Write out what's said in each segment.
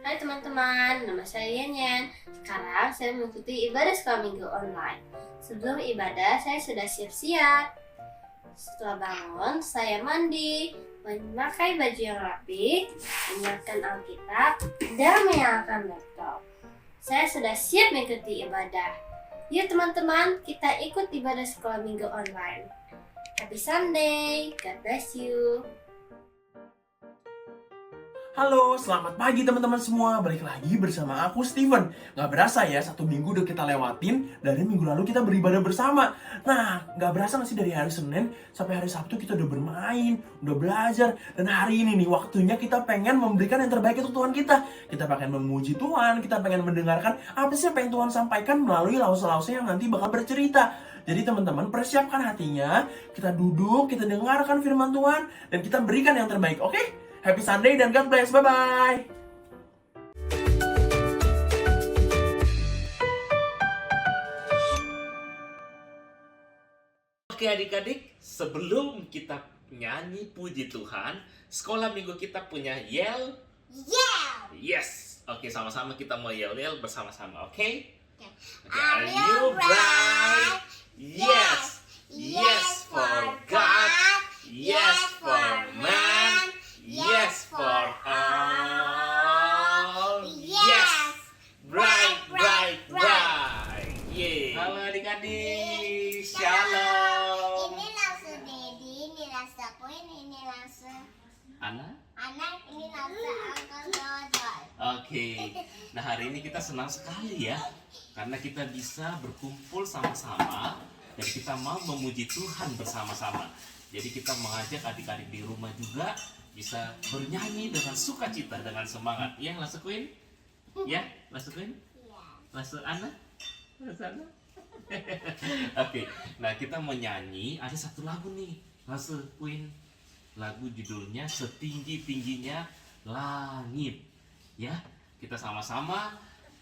Hai teman-teman, nama saya Yanyan. Sekarang saya mengikuti ibadah sekolah minggu online. Sebelum ibadah, saya sudah siap-siap. Setelah bangun, saya mandi, memakai baju yang rapi, menyiapkan Alkitab, dan menyalakan laptop. Saya sudah siap mengikuti ibadah. Yuk teman-teman, kita ikut ibadah sekolah minggu online. Happy Sunday, God bless you. Halo, selamat pagi teman-teman semua. Balik lagi bersama aku Steven. Gak berasa ya, 1 minggu udah kita lewatin. Dari minggu lalu kita beribadah bersama. Nah, gak berasa gak sih dari hari Senin sampai hari Sabtu kita udah bermain, udah belajar. Dan hari ini nih, waktunya kita pengen memberikan yang terbaik untuk Tuhan kita. Kita pengen memuji Tuhan, kita pengen mendengarkan apa sih yang Tuhan sampaikan melalui lause-lause yang nanti bakal bercerita. Jadi teman-teman, persiapkan hatinya. Kita duduk, kita dengarkan firman Tuhan, dan kita berikan yang terbaik, oke? Happy Sunday dan God bless. Bye-bye. Oke adik-adik, sebelum kita nyanyi puji Tuhan, sekolah minggu kita punya yell. Yes. Oke, sama-sama kita mau yell bersama-sama, oke? Are you bright? Yes. Yes for God. Yes for man. Yes for all. Yes. Bright, bright, bright. Yeay. Halo adik-adik. Shalom. Ini langsung Dedi, ini langsung Queen, ini langsung Ana? anak, ini langsung Uncle Dodol. Oke. Nah, hari ini kita senang sekali ya. Karena kita bisa berkumpul sama-sama dan kita mau memuji Tuhan bersama-sama. Jadi kita mengajak adik-adik di rumah juga bisa bernyanyi dengan sukacita, dengan semangat. Ya, langsung Queen? Ya, langsung Queen? Langsung Ana? Langsung Ana? Oke, nah kita mau nyanyi, ada satu lagu nih, langsung Queen. Lagu judulnya Setinggi-tingginya Langit. Ya, kita sama-sama,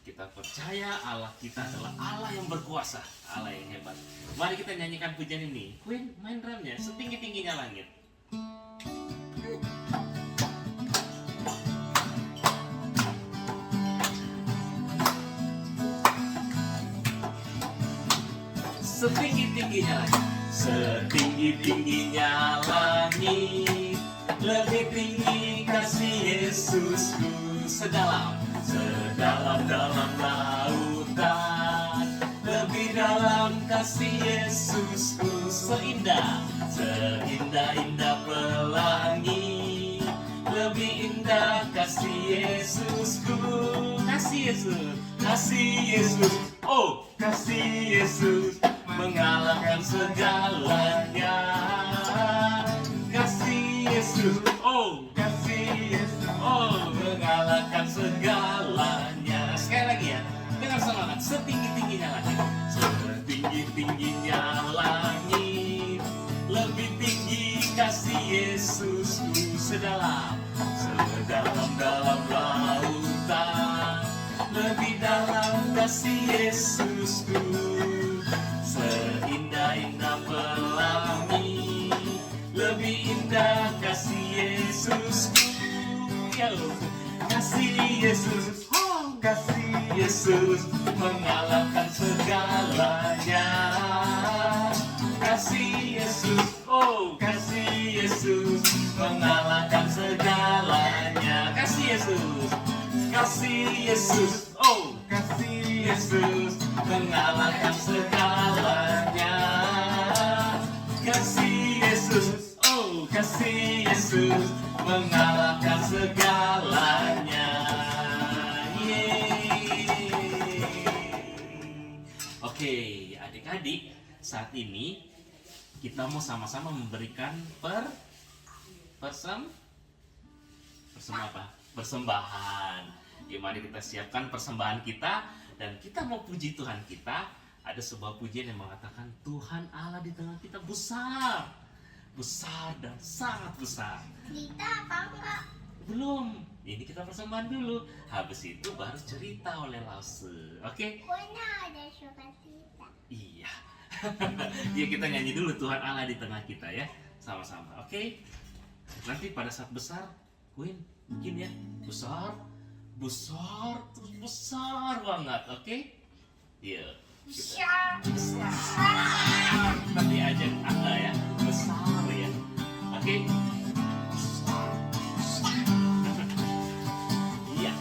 kita percaya Allah kita adalah Allah yang berkuasa, Allah yang hebat. Mari kita nyanyikan pujian ini. Queen, main drumnya, Setinggi-tingginya Langit. Setinggi-tingginya langit, setinggi-tingginya langit, lebih tinggi kasih Yesusku, sedalam-dalam lautan, lebih dalam kasih Yesusku, seindah-indah pelangi, lebih indah kasih Yesusku, kasih Yesus, oh kasih Yesus mengalahkan segalanya, kasih Yesus, oh kasih Yesus, oh mengalahkan segalanya. Sekali lagi ya, dengan semangat, setinggi-tingginya langit, setinggi-tingginya langit, lebih tinggi kasih Yesusku, sedalam-dalam lautan, lebih dalam kasih Yesusku, seindah-indah pelangi, lebih indah kasih Yesusku, kasih Yesus, oh kasih Yesus mengalahkan segalanya, kasih Yesus, oh kasih Yesus mengalahkan segalanya, kasih Yesus, oh kasih Yesus mengalahkan segalanya, kasih Yesus, oh kasih Yesus mengalahkan segalanya. Yeay. Oke, adik-adik, saat ini kita mau sama-sama memberikan persembahan. Gimana kita siapkan persembahan kita dan kita mau puji Tuhan kita. Ada sebuah pujian yang mengatakan Tuhan Allah di tengah kita besar dan sangat besar. Cerita apa enggak? Belum, ini kita persembahan dulu. Habis itu baru cerita oleh Lause. Oke? Pokoknya ada sukacita. Iya. Ya kita nyanyi dulu Tuhan Allah di tengah kita ya, sama-sama. Oke? Nanti pada saat besar, Queen, mungkin ya besar besar, terus besar banget, oke? Iya. Besar. Nanti aja angka ya, besar ya, oke? Iya.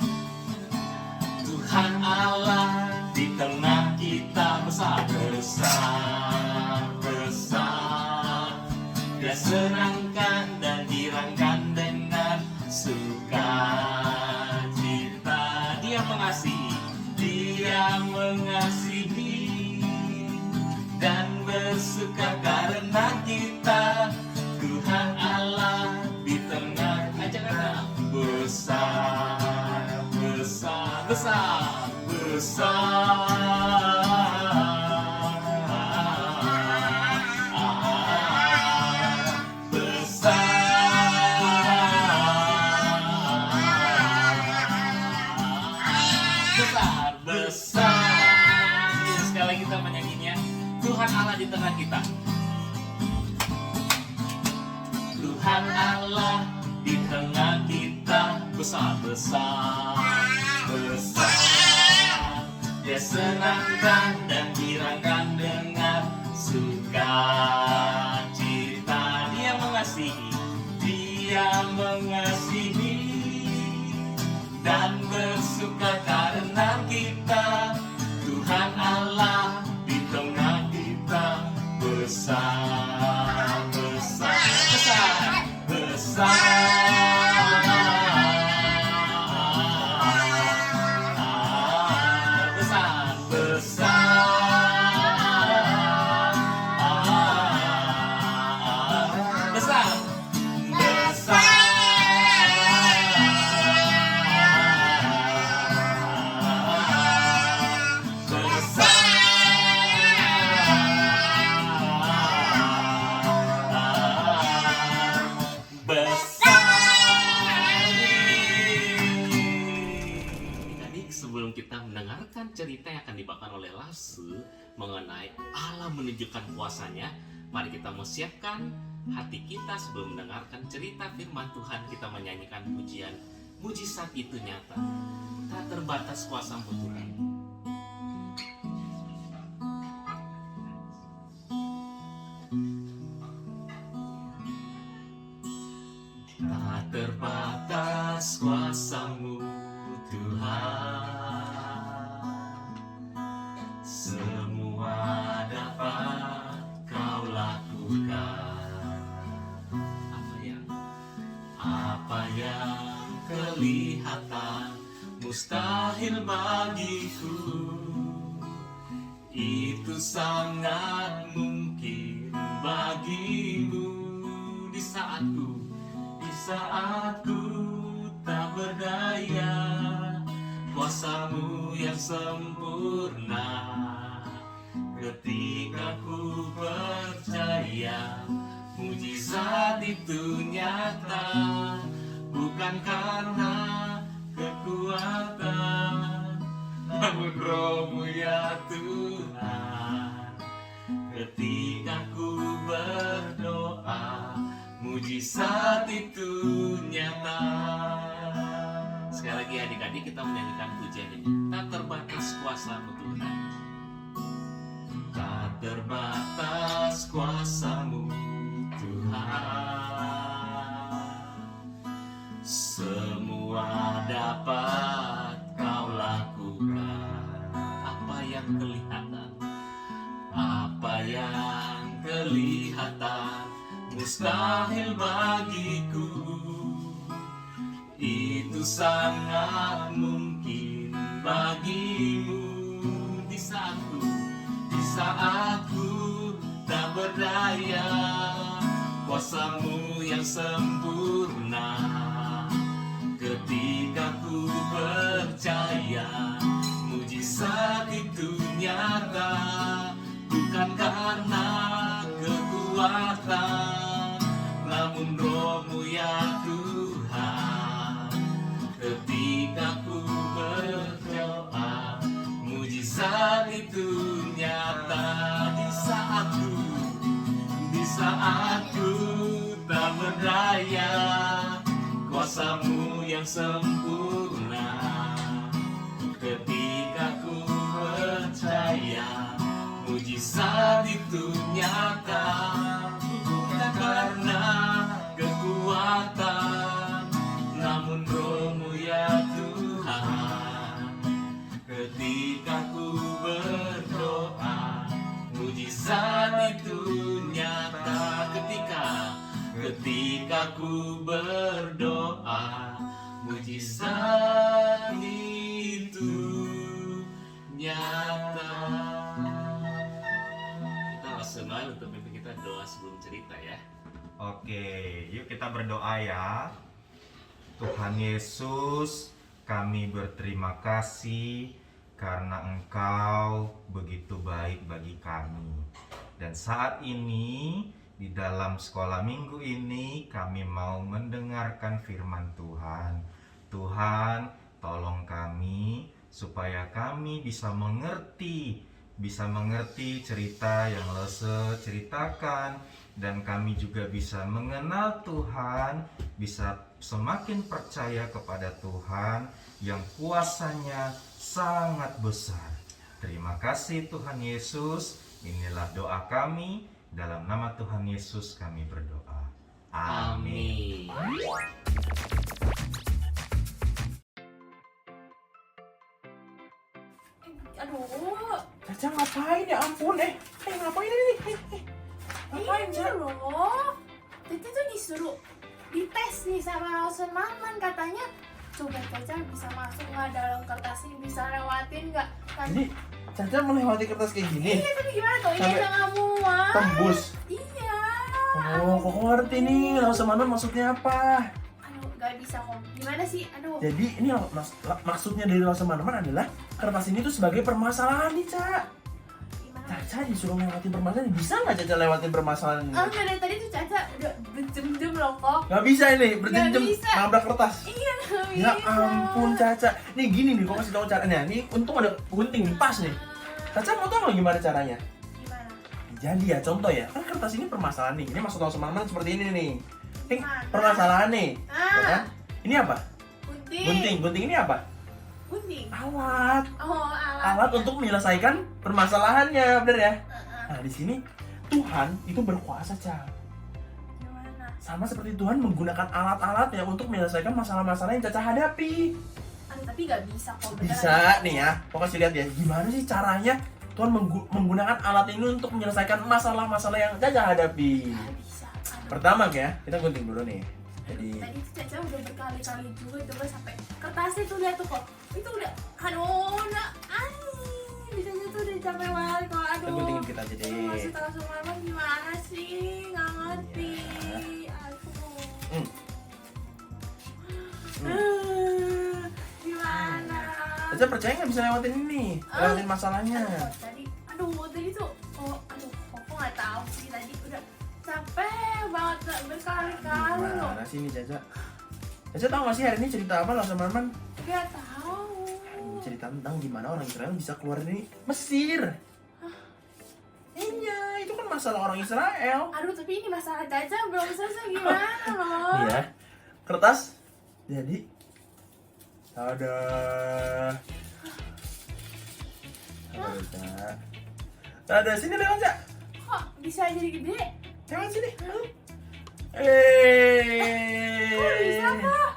Tuhan Allah di tengah kita besar, besar, besar. Dia senangkan dan girangkan dengan sukacita. Dia mengasihi, Dia mengasihi dan bersuka karena kita. Tuhan Allah di tengah, ajak kata besar, besar, besar, besar. Besar, besar. Sekali lagi kita menyanyinya. Tuhan Allah di tengah kita. Tuhan Allah di tengah kita. Besar, besar, besar. Dia senangkan dan girangkan dengan sukacita. Dia mengasihi, Dia mengasihi dan bersuka karena kita. Tuhan Allah di tengah kita. Besar, besar, besar, besar. Besar, besar. Besar, besar. Sebelum kita mendengarkan cerita yang akan dibawakan oleh Lase mengenai Allah menunjukkan kuasanya, mari kita siapkan hati kita sebelum mendengarkan cerita firman Tuhan. Kita menyanyikan pujian mujizat itu nyata, tak terbatas kuasa-Mu Tuhan. Tak terbatas kuasa-Mu Tuhan, semua dapat Kau lakukan. Apa yang kelihatan mustahil bagiku, itu sangat mungkin bagimu. Di saatku tak berdaya, kuasa-Mu yang sempurna. Ketika ku percaya, mujizat itu nyata, bukan karena kekuatan, namun Roh-Mu ya Tuhan. Ketika ku berdoa, mujizat itu nyata. Sekali lagi adik-adik kita menyanyikan pujian ini. Tak terbatas kuasa-Mu Tuhan, tak terbatas kuasa-Mu Tuhan, semua dapat Kau lakukan. Apa yang kelihatan mustahil bagiku, itu sangat mungkin bagimu. Di saatku tak berdaya, kuasa-Mu yang sempurna. Ketika ku percaya, mujizat itu nyata, bukan karena kekuatan, namun Roh-Mu ya Tuhan. Ketika ku berdoa, mujizat itu nyata. Di saatku tak berdaya, kuasa-Mu yang sempurna. berdoa, mujizat itu nyata. Kita langsung untuk mimpi kita doa sebelum cerita ya. Oke, yuk kita berdoa ya. Tuhan Yesus, kami berterima kasih karena Engkau begitu baik bagi kami. Dan saat ini, di dalam sekolah minggu ini, kami mau mendengarkan firman Tuhan. Tuhan, tolong kami supaya kami bisa mengerti cerita yang Lese ceritakan, dan kami juga bisa mengenal Tuhan, bisa semakin percaya kepada Tuhan yang kuasanya sangat besar. Terima kasih Tuhan Yesus. Inilah doa kami, dalam nama Tuhan Yesus kami berdoa. Amin. Aduh, Caca ngapain ya ampun ngapain ini ngapain ini Caca? loh. Tete tuh disuruh dites nih sama Lawson Maman, katanya coba Caca bisa masuk nggak dalam kertas ini, bisa lewatin nggak? Jadi Caca melewati kertas kayak gini Iya, tapi gimana tuh? Ini Sampai nggak muat. tembus. Iya. Oh, kok ngerti nih langsung mana maksudnya apa? Aduh, nggak bisa kok. Gimana sih? Aduh. Jadi ini maksudnya dari langsung mana adalah kertas ini tuh sebagai permasalahan nih Caca. Gimana? Caca disuruh lewatin permasalahan, bisa nggak Caca lewatin permasalahan ini? Enggak, dari tadi tuh Caca udah berjam-jam loh kok. Nggak bisa ini, berjam-jam Nggak bisa. nabrak kertas. Iya, nggak bisa. Ya ampun Caca. Nih gini nih, kok kasih tahu caranya. Nih untung ada gunting nih, pas nih. Caca mau tau nggak gimana caranya? Gimana? Jadi ya contoh ya, kan kertas ini permasalahan nih. Ini maksud langsung mana seperti ini nih. Ini Gimana? permasalahan nih. Ya kan? Ini apa? Gunting. Gunting. Gunting ini apa? Gunting. Alat. Oh, alat. Alat untuk menyelesaikan permasalahannya, bener ya? Heeh. Nah di sini Tuhan itu berkuasa, Ca. Gimana? Sama seperti Tuhan menggunakan alat-alatnya untuk menyelesaikan masalah-masalah yang Caca hadapi. Aduh, tapi nggak bisa kok. beneran. Bisa nih ya, kok kasih lihat ya. Gimana sih caranya Tuhan menggunakan alat ini untuk menyelesaikan masalah-masalah yang Caca hadapi. Nggak bisa. Aduh. Pertama ya, kita gunting dulu nih. Jadi Tadi tuh Caca udah berkali-kali juga coba sampai kertasnya tuh lihat tuh kok. Itu udah, aduh, udah, bisa tuh udah capek banget kok. kita Aduh. guntingin kita aja deh. Maksud langsung Maman gimana sih? Nggak ngerti. Hmm. Gimana? Caca percaya nggak bisa lewatin ini, lewatin masalahnya. Tadi tuh, kok nggak tahu sih tadi udah capek banget berkali-kali loh. Gimana sih ini Caca? Caca tahu nggak sih hari ini cerita apa lah sama Maman? Gak tahu. Cerita tentang gimana orang Israel bisa keluar dari Mesir. Iya, itu kan masalah orang Israel. Aduh, tapi ini masalah Caca belum selesai gimana loh? Nih ya, kertas. Jadi, ada. Ada sini lewat Cak. Kok bisa jadi gede? Lewat sini. Kok bisa kok?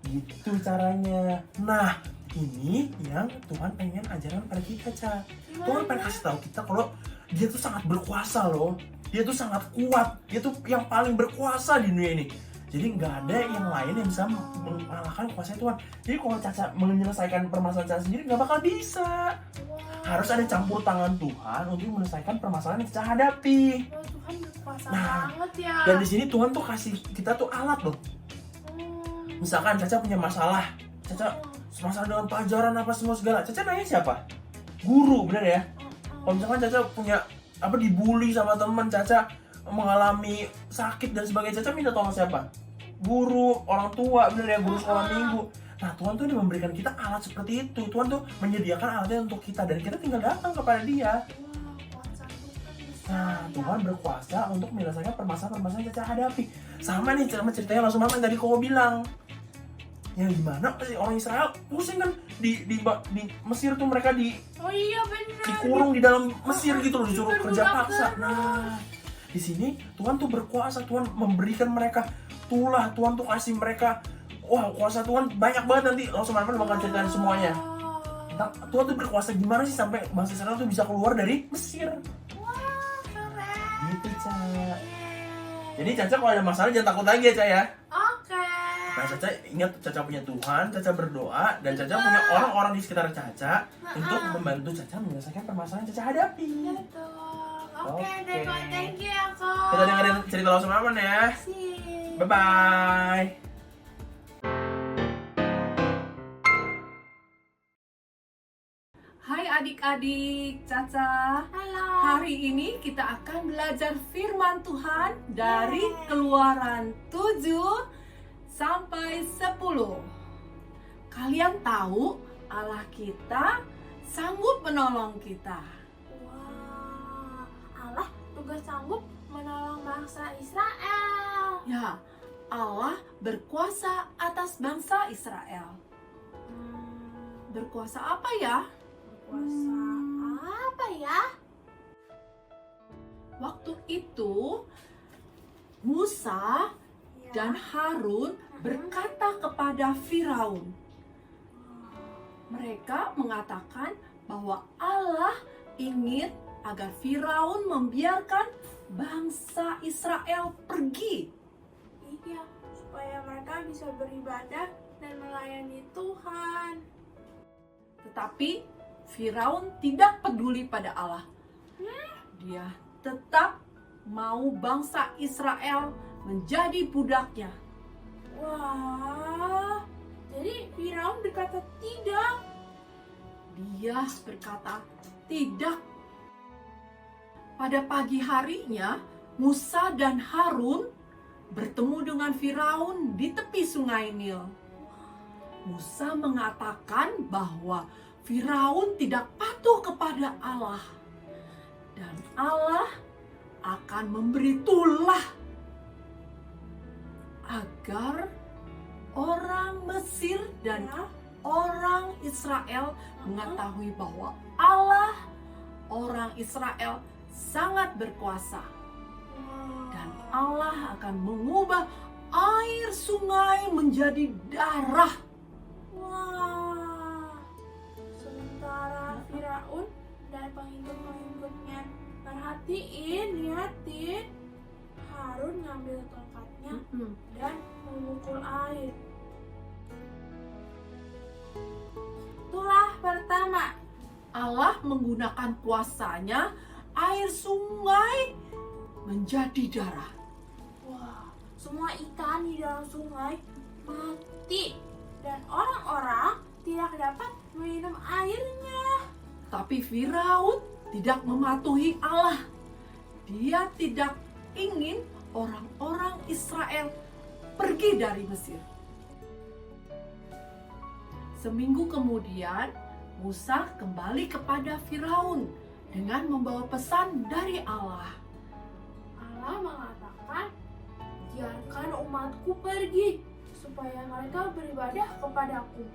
Gitu caranya. Nah, ini yang Tuhan pengen ajaran pada kita, Cak. Tuhan pengen kasih tahu kita kalau dia tuh sangat berkuasa loh. Dia tuh sangat kuat. Dia tuh yang paling berkuasa di dunia ini. Jadi nggak ada yang lain yang bisa mengalahkan kuasa Tuhan. Jadi kalau Caca menyelesaikan permasalahan Caca sendiri nggak bakal bisa. Harus ada campur tangan Tuhan untuk menyelesaikan permasalahan yang Caca hadapi. Wah, Tuhan berkuasa Nah, banget ya. Dan di sini Tuhan tuh kasih kita tuh alat loh. Misalkan Caca punya masalah, Caca masalah dengan pelajaran apa semua segala. Caca nanya siapa? Guru, bener ya? Kalau misalkan Caca punya apa dibully sama teman, Caca mengalami sakit dan sebagainya, Caca minta tolong siapa? Guru, orang tua, bener ya, guru sekolah minggu. Nah, Tuhan tuh udah memberikan kita alat seperti itu. Tuhan tuh menyediakan alatnya untuk kita dan kita tinggal datang kepada Dia. Nah, Tuhan berkuasa untuk menyelesaikan permasalahan-permasalahan yang Caca hadapi. Sama nih sama ceritanya langsung Mama tadi kau bilang. Ya gimana orang Israel pusing kan di Mesir tuh mereka Oh iya benar. dikurung di dalam Mesir gitu loh, disuruh kerja paksa. Nah, di sini Tuhan tuh berkuasa, Tuhan memberikan mereka tulah, Tuhan tuh kasih mereka, wah kuasa Tuhan banyak banget, nanti langsung Mama bakal ceritain semuanya. Nah, Tuhan tuh berkuasa gimana sih sampai bangsa Israel tuh bisa keluar dari Mesir. Wah, keren. Gitu, Ca. Jadi Caca kalau ada masalah jangan takut lagi ya, Ca ya. Oke. Nah, Caca ingat Caca punya Tuhan, Caca berdoa, dan Caca punya orang-orang di sekitar Caca untuk membantu Caca menyelesaikan permasalahan yang Caca hadapi. Betul. Oke Oke. deh kok, thank you ya kok. Kita dengerin cerita Lawson Maman ya. Sip. Bye-bye. Hai adik-adik, Caca. Halo. Hari ini kita akan belajar firman Tuhan dari Keluaran 7 sampai 10. Kalian tahu Allah kita sanggup menolong kita. Wah, Allah juga sanggup menolong bangsa Israel. Ya, Allah berkuasa atas bangsa Israel. Berkuasa apa ya? Kuasa apa ya? Waktu itu Musa dan Harun berkata kepada Firaun. Mereka mengatakan bahwa Allah ingin agar Firaun membiarkan bangsa Israel pergi. Iya, supaya mereka bisa beribadah dan melayani Tuhan. Tetapi Firaun tidak peduli pada Allah. Dia tetap mau bangsa Israel menjadi budaknya. Wah, jadi Firaun berkata tidak. Dia berkata tidak. Pada pagi harinya, Musa dan Harun bertemu dengan Firaun di tepi sungai Nil. Musa mengatakan bahwa Firaun tidak patuh kepada Allah. Dan Allah akan memberi tulah agar orang Mesir dan orang Israel mengetahui bahwa Allah, orang Israel sangat berkuasa. Dan Allah akan mengubah air sungai menjadi darah. Wah, sementara Firaun dan pengikut-pengikutnya liatin, Harun ngambil tongkatnya dan memukul air. Tulah pertama, Allah menggunakan kuasanya, air sungai menjadi darah. wah, semua ikan di dalam sungai mati dan orang-orang tidak dapat minum airnya. Tapi Firaun tidak mematuhi Allah. Dia tidak ingin orang-orang Israel pergi dari Mesir. Seminggu kemudian, Musa kembali kepada Firaun dengan membawa pesan dari Allah. Allah mengatakan, biarkan umatku pergi supaya mereka beribadah kepadaku.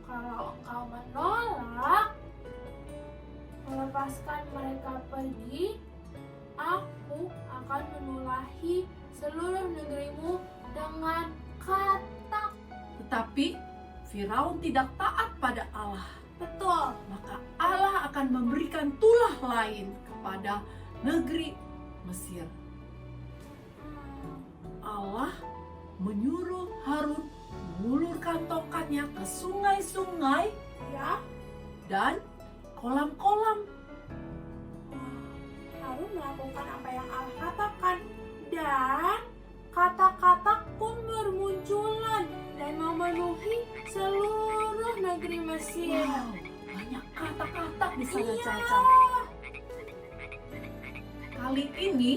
Kalau engkau menolak melepaskan mereka pergi, aku akan menulahi seluruh negerimu dengan katak. Tetapi Firaun tidak taat pada Allah. Betul. Maka Allah akan memberikan tulah lain kepada negeri Mesir. Allah menyuruh Harun mengulurkan tongkatnya ke sungai-sungai Ya, dan kolam-kolam. Harun melakukan apa yang Allah katakan dan kata-kata pun bermunculan dan memenuhi seluruh negeri Mesir. Wow, banyak kata-kata di sana, Iya. Caca. Kali ini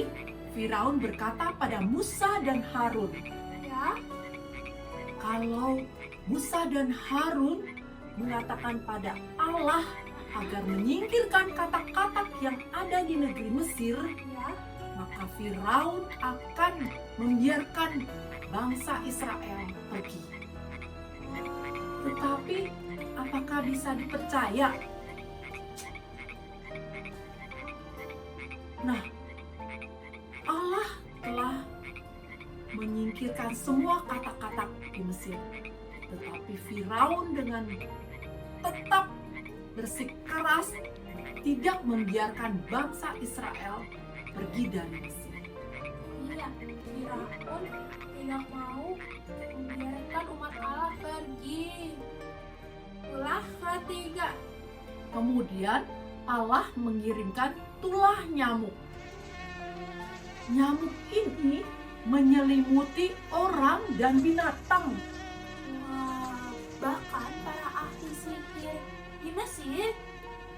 Firaun berkata pada Musa dan Harun, Ya, kalau Musa dan Harun mengatakan pada Allah agar menyingkirkan kata-kata yang ada di negeri Mesir, ya, maka Firaun akan membiarkan bangsa Israel pergi. Tetapi apakah bisa dipercaya? Nah, Allah telah menyingkirkan semua kata-kata di Mesir. Tetapi Firaun dengan tetap bersikeras tidak membiarkan bangsa Israel pergi dari Mesir. iya. Firaun tidak mau membiarkan umat ketiga. Kemudian Allah mengirimkan tulah nyamuk. Nyamuk ini menyelimuti orang dan binatang. Wah, bahkan para ahli sihir di Mesir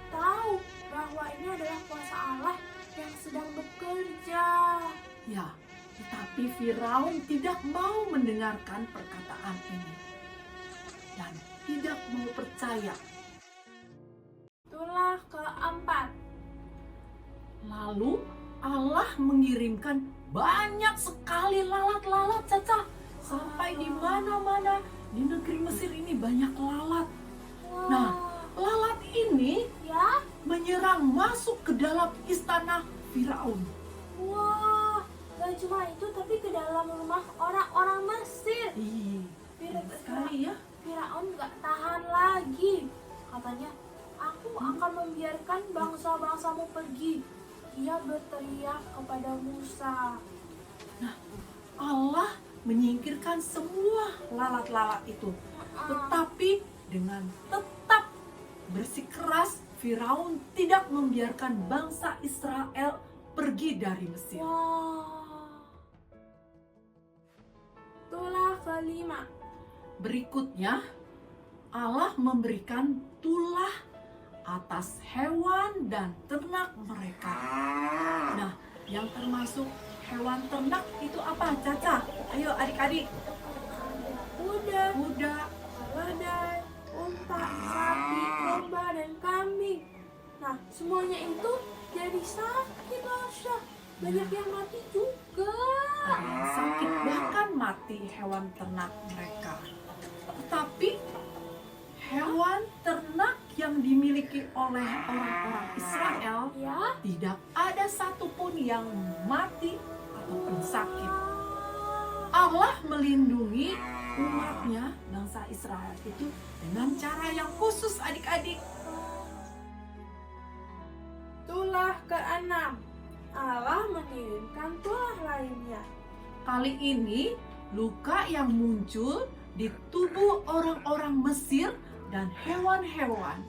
tahu bahwa ini adalah kuasa Allah yang sedang bekerja. Ya, tetapi Firaun tidak mau mendengarkan perkataan ini dan tidak mau percaya. Tulah keempat. Lalu Allah mengirimkan banyak sekali lalat-lalat, Caca. Sampai di mana-mana di negeri Mesir ini banyak lalat. Wah, Nah, lalat ini ya, menyerang masuk ke dalam istana Firaun. wah, gak cuma itu tapi ke dalam rumah orang-orang Mesir. Ih, Fir- sekali ya. Firaun gak tahan lagi. Katanya, aku akan membiarkan bangsa-bangsamu pergi. Dia berteriak kepada Musa. Allah menyingkirkan semua lalat-lalat itu. Tetapi dengan tetap bersikeras, Firaun tidak membiarkan bangsa Israel pergi dari Mesir. Wah. Tulah kelima. Berikutnya, Allah memberikan tulah atas hewan dan ternak mereka. Nah, yang termasuk hewan ternak itu apa, Caca? Ayo adik-adik. Kuda, Kuda, keledai, unta, sapi, domba, dan kambing. Nah, semuanya itu jadi sakit, Masya. Banyak yang mati juga. ada yang sakit, bahkan mati hewan ternak mereka. Tetapi hewan ternak yang dimiliki oleh orang-orang Israel Ya, tidak ada satupun yang mati ataupun sakit. Allah melindungi umatnya, bangsa Israel itu dengan cara yang khusus, adik-adik. tulah keenam. Allah mengirimkan tulah lainnya. Kali ini luka yang muncul di tubuh orang-orang Mesir dan hewan-hewan.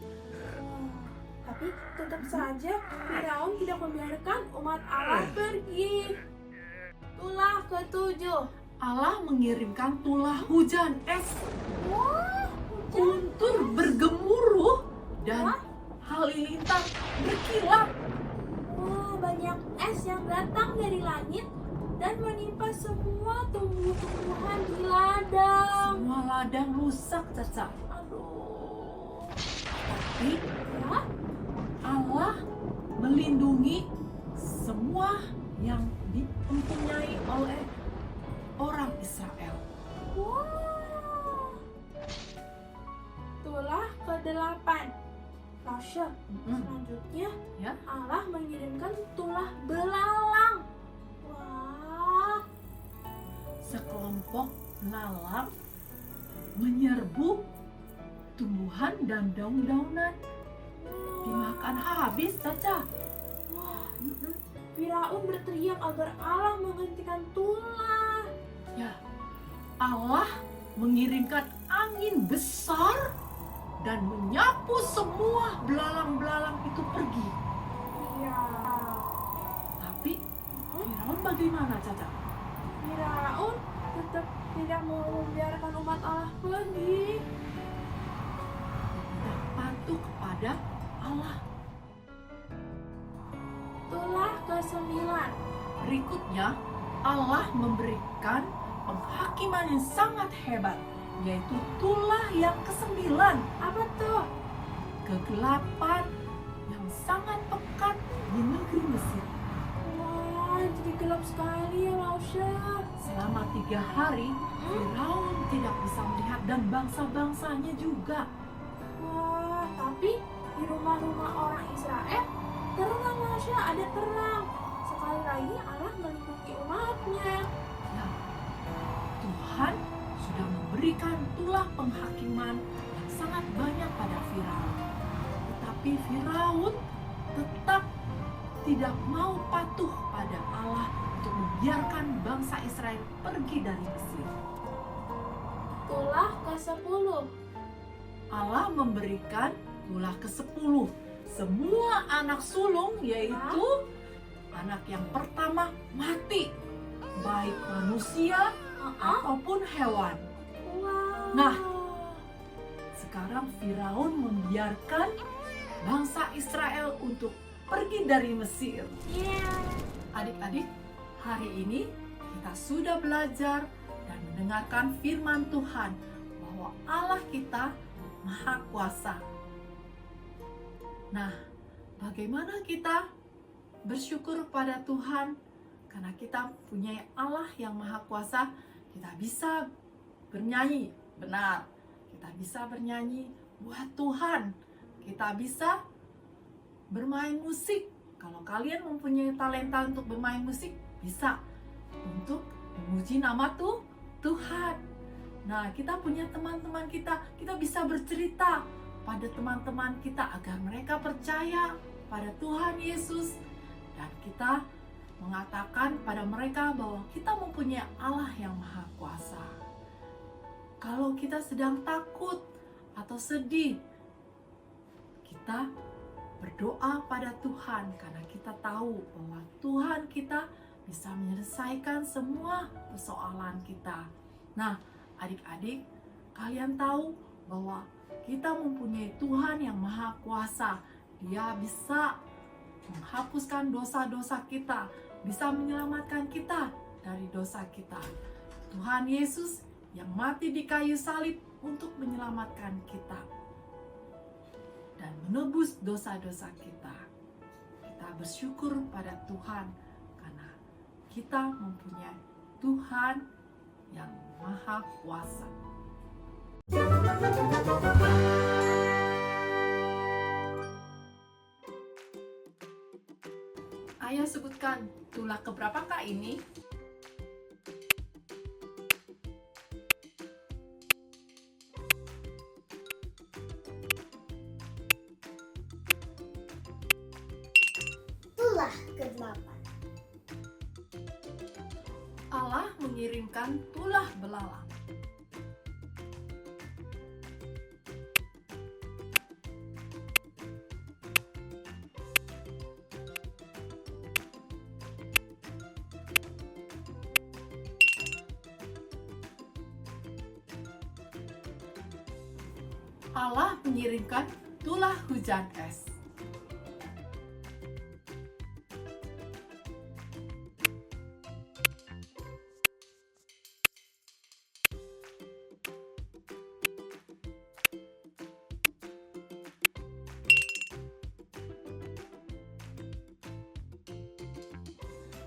Tapi tetap saja Firaun tidak membiarkan umat Allah pergi. Tulah ketujuh. Allah mengirimkan tulah hujan es. Wah, Guntur bergemuruh dan halilintar berkilat. wah, banyak es yang datang dari langit dan menimpa semua tumbuh-tumbuhan di ladang. Semua ladang rusak, Caca. Aduh. Tapi Ya, Allah melindungi semua yang diempunyai oleh orang Israel. wah. Tulah ke-8. Tasya, selanjutnya Ya. Allah mengirimkan tulah belalang. Wah, Sekelompok lalang menyerbu tumbuhan dan daun-daunan. Dimakan habis, Caca. wah. Firaun berteriak agar Allah menghentikan tulah. Ya, Allah mengirimkan angin besar dan menyapu semua belalang-belalang itu pergi. Iya. Tapi Firaun bagaimana, Caca? Firaun tetap tidak mau membiarkan umat Allah pergi. Tidak patuh kepada Allah. Tulah ke-9. Berikutnya, Allah memberikan penghakiman yang sangat hebat, yaitu tulah yang ke-9. Apa tuh? Kegelapan yang sangat pekat di negeri Mesir. Wah, jadi gelap sekali ya, Lausya. Selama 3 hari, Firaun tidak bisa melihat dan bangsa-bangsanya juga. Wah, tapi di rumah-rumah orang Israel terang, Lausya, ada terang. Sekali lagi Allah melindungi umatnya. Ya, Tuhan sudah memberikan tulah penghakiman yang sangat banyak pada Firaun. Tetapi Firaun tetap tidak mau patuh pada Allah untuk membiarkan bangsa Israel pergi dari Mesir. Tulah ke-10. Allah memberikan tulah ke-10. Semua anak sulung, yaitu anak yang pertama mati, baik manusia ataupun hewan. Nah, sekarang Firaun membiarkan bangsa Israel untuk pergi dari Mesir. Adik-adik, hari ini kita sudah belajar dan mendengarkan firman Tuhan bahwa Allah kita Maha Kuasa. Nah, bagaimana kita bersyukur pada Tuhan karena kita punya Allah yang Maha Kuasa? Kita bisa bernyanyi, benar. Kita bisa bernyanyi buat Tuhan. Kita bisa bermain musik. Kalau kalian mempunyai talenta untuk bermain musik, bisa untuk memuji nama Tuhan. Nah, kita punya teman-teman kita bisa bercerita pada teman-teman kita agar mereka percaya pada Tuhan Yesus. Dan kita mengatakan pada mereka bahwa kita mempunyai Allah yang Maha Kuasa. Kalau kita sedang takut atau sedih, kita berdoa pada Tuhan karena kita tahu bahwa Tuhan kita bisa menyelesaikan semua persoalan kita. Nah, adik-adik, kalian tahu bahwa kita mempunyai Tuhan yang Maha Kuasa. Dia bisa menghapuskan dosa-dosa kita, bisa menyelamatkan kita dari dosa kita. Tuhan Yesus yang mati di kayu salib untuk menyelamatkan kita dan menebus dosa-dosa kita. Kita bersyukur pada Tuhan karena kita mempunyai Tuhan yang Maha Kuasa. Ayo sebutkan tulah keberapakah ini? Tulah ke-8. Allah mengirimkan tulah belalang. Allah mengirimkan tulah hujan es.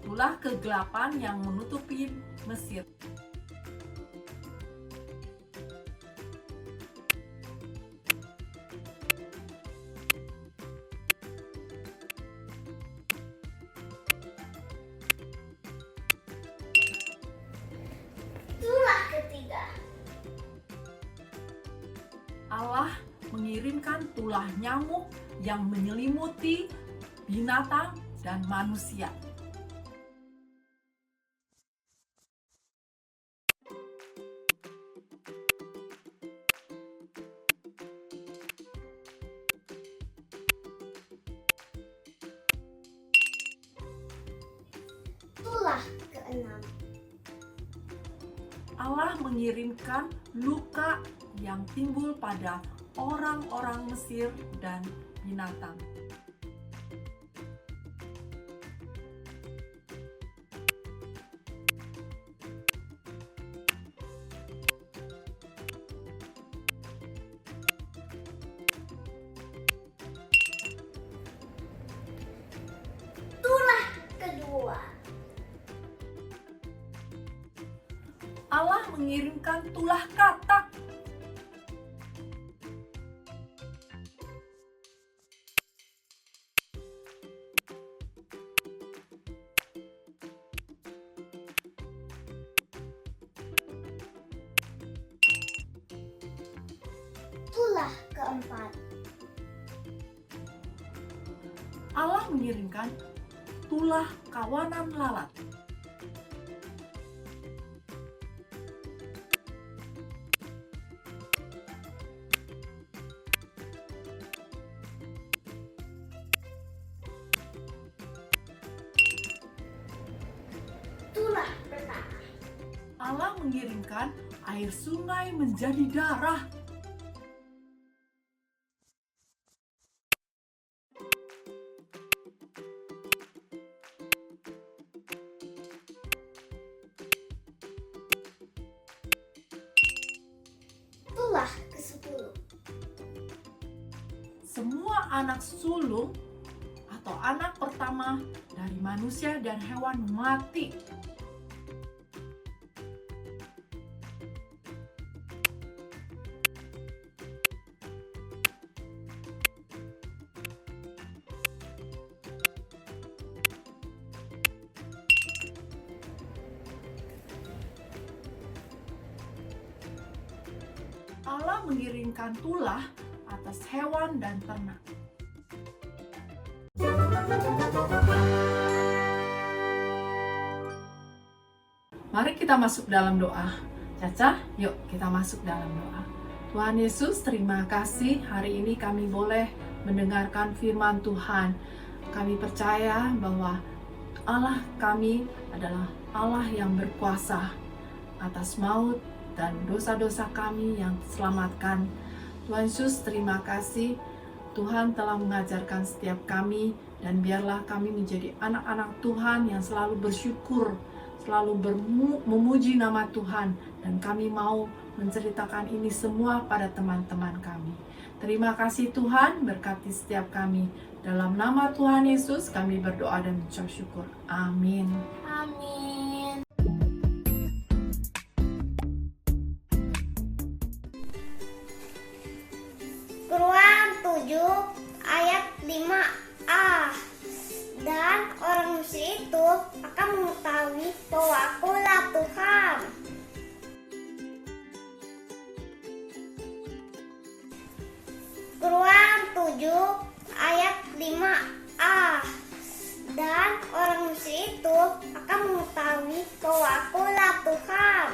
Tulah ke-8 yang menutupi Mesir. Tulah ke-3. Allah mengirimkan tulah nyamuk yang menyelimuti binatang dan manusia. Tulah ke-6. Allah mengirimkan luka yang timbul pada orang-orang Mesir dan binatang. Tulah kedua. Allah mengirimkan tulah katak. Tulah keempat. Allah mengirimkan tulah kawanan lalat. Allah mengirimkan air sungai menjadi darah. Itulah ke-10. Semua anak sulung atau anak pertama dari manusia dan hewan mati. Allah mengirimkan tulah atas hewan dan ternak. Mari kita masuk dalam doa. Caca, yuk kita masuk dalam doa. Tuhan Yesus, terima kasih hari ini kami boleh mendengarkan firman Tuhan. Kami percaya bahwa Allah kami adalah Allah yang berkuasa atas maut dan dosa-dosa kami yang selamatkan. Tuhan Yesus, terima kasih Tuhan telah mengajarkan setiap kami, dan biarlah kami menjadi anak-anak Tuhan yang selalu bersyukur, selalu memuji nama Tuhan, dan kami mau menceritakan ini semua pada teman-teman kami. Terima kasih Tuhan, berkati setiap kami. Dalam nama Tuhan Yesus kami berdoa dan mengucap syukur. Amin. Amin. Keluaran 7 ayat 5a. Dan orang Mesir itu akan mengetahui bahwa Akulah Tuhan. Keluaran 7 ayat 5a. Dan orang Mesir itu akan mengetahui bahwa Akulah Tuhan.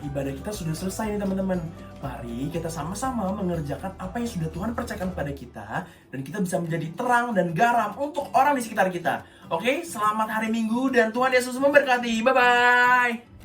ibadah kita sudah selesai nih teman-teman. Mari kita sama-sama mengerjakan apa yang sudah Tuhan percayakan kepada kita, dan kita bisa menjadi terang dan garam untuk orang di sekitar kita. Oke, selamat hari Minggu dan Tuhan Yesus memberkati. Bye-bye.